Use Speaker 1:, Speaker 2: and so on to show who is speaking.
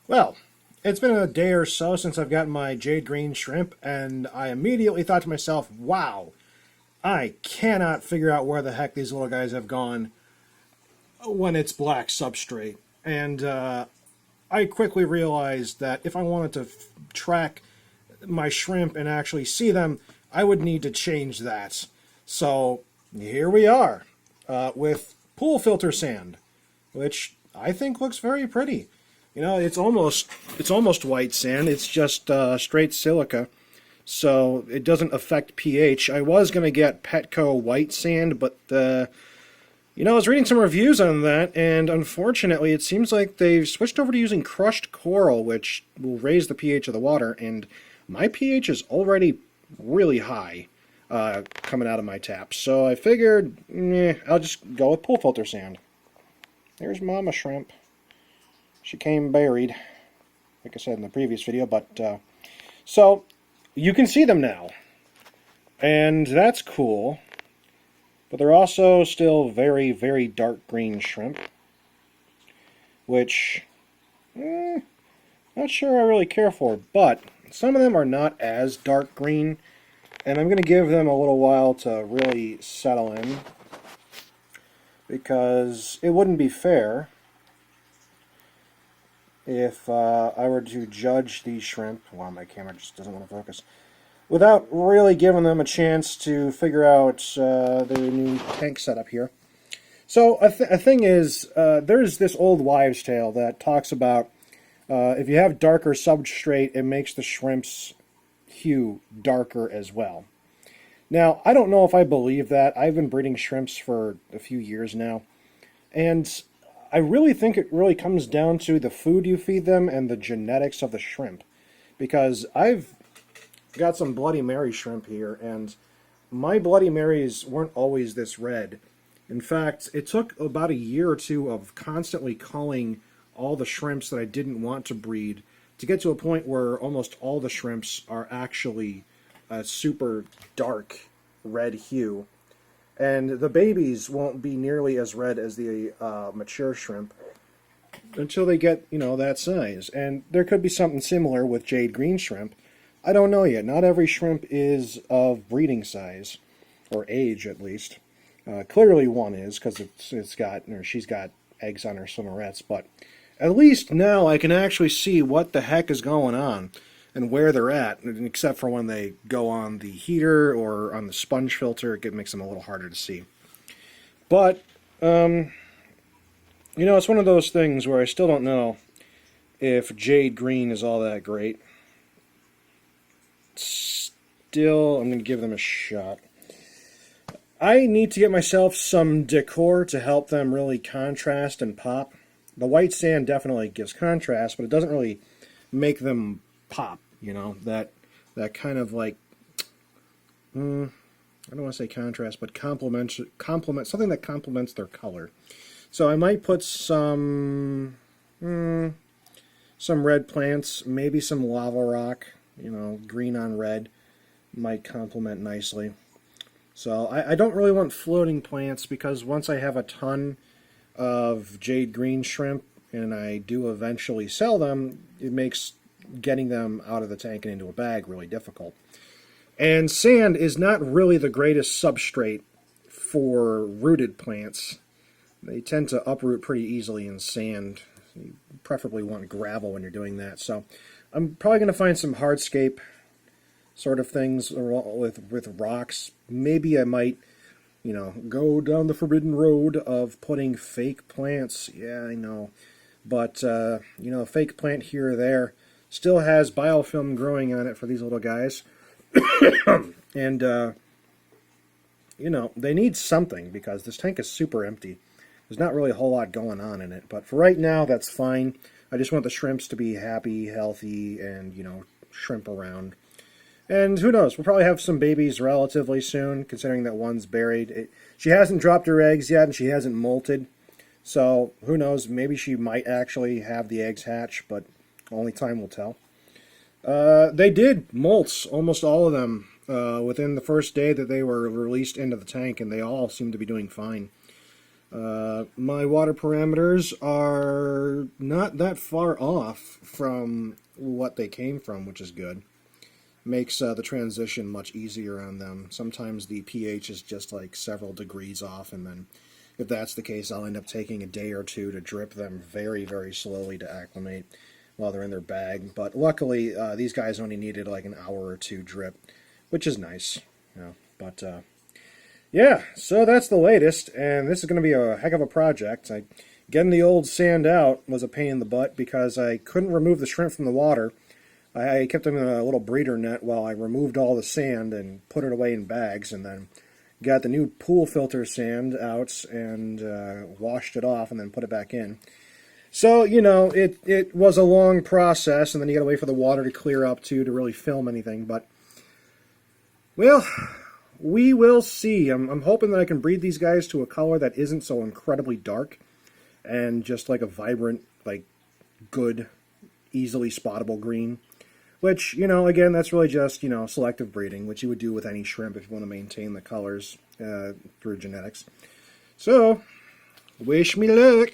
Speaker 1: Well, it's been a day or so since I've gotten my jade green shrimp, and I immediately thought to myself, wow, I cannot figure out where the heck these little guys have gone when it's black substrate. And I quickly realized that if I wanted to track my shrimp and actually see them, I would need to change that. So here we are with pool filter sand, which I think looks very pretty. You know, it's almost white sand. It's just straight silica, so it doesn't affect pH. I was gonna get Petco white sand, but I was reading some reviews on that, and unfortunately, it seems like they've switched over to using crushed coral, which will raise the pH of the water. And my pH is already really high coming out of my taps, so I figured, I'll just go with pool filter sand. There's Mama Shrimp. She came buried, like I said in the previous video, but so you can see them now, and that's cool. But they're also still very, very dark green shrimp, which not sure I really care for. But some of them are not as dark green, and I'm going to give them a little while to really settle in, because it wouldn't be fair if I were to judge these shrimp. Wow, my camera just doesn't want to focus. Without really giving them a chance to figure out their new tank setup here. So a thing is, there's this old wives' tale that talks about if you have darker substrate, it makes the shrimp's hue darker as well. Now, I don't know if I believe that. I've been breeding shrimps for a few years now, and I really think it really comes down to the food you feed them and the genetics of the shrimp. Because I've got some Bloody Mary shrimp here, and my Bloody Marys weren't always this red. In fact, it took about a year or two of constantly culling all the shrimps that I didn't want to breed to get to a point where almost all the shrimps are actually a super dark red hue. And the babies won't be nearly as red as the mature shrimp until they get, that size. And there could be something similar with jade green shrimp. I don't know yet. Not every shrimp is of breeding size, or age at least. Clearly one is, because she's got eggs on her swimmerettes, but at least now I can actually see what the heck is going on and where they're at, except for when they go on the heater or on the sponge filter. It makes them a little harder to see. But, it's one of those things where I still don't know if jade green is all that great. Still, I'm going to give them a shot. I need to get myself some decor to help them really contrast and pop. The white sand definitely gives contrast, but it doesn't really make them pop, that kind of like, I don't want to say contrast, but complement, something that complements their color. So I might put some red plants, maybe some lava rock, green on red might complement nicely. So I don't really want floating plants, because once I have a ton of jade green shrimp and I do eventually sell them, it makes getting them out of the tank and into a bag really difficult. And sand is not really the greatest substrate for rooted plants. They tend to uproot pretty easily in sand. You preferably want gravel when you're doing that. So I'm probably going to find some hardscape sort of things with rocks. Maybe I might, go down the forbidden road of putting fake plants. Yeah, I know. But, a fake plant here or there still has biofilm growing on it for these little guys. And, they need something, because this tank is super empty. There's not really a whole lot going on in it. But for right now, that's fine. I just want the shrimps to be happy, healthy, and, shrimp around. And who knows, we'll probably have some babies relatively soon, considering that one's buried. She hasn't dropped her eggs yet, and she hasn't molted. So, who knows, maybe she might actually have the eggs hatch, but only time will tell. They did molt, almost all of them, within the first day that they were released into the tank, and they all seem to be doing fine. My water parameters are not that far off from what they came from, which is good. Makes the transition much easier on them. Sometimes the pH is just like several degrees off, and then if that's the case, I'll end up taking a day or two to drip them very, very slowly to acclimate while they're in their bag. But luckily, these guys only needed like an hour or two drip, which is nice. You know, but yeah, so that's the latest, and this is going to be a heck of a project. Getting the old sand out was a pain in the butt because I couldn't remove the shrimp from the water. I kept them in a little breeder net while I removed all the sand and put it away in bags, and then got the new pool filter sand out and washed it off and then put it back in. So, you know, it was a long process, and then you got to wait for the water to clear up, too, to really film anything. But, well, we will see. I'm hoping that I can breed these guys to a color that isn't so incredibly dark and just like a vibrant, like, good, easily spottable green. Which, you know, again, that's really just, you know, selective breeding, which you would do with any shrimp if you want to maintain the colors through genetics. So, wish me luck.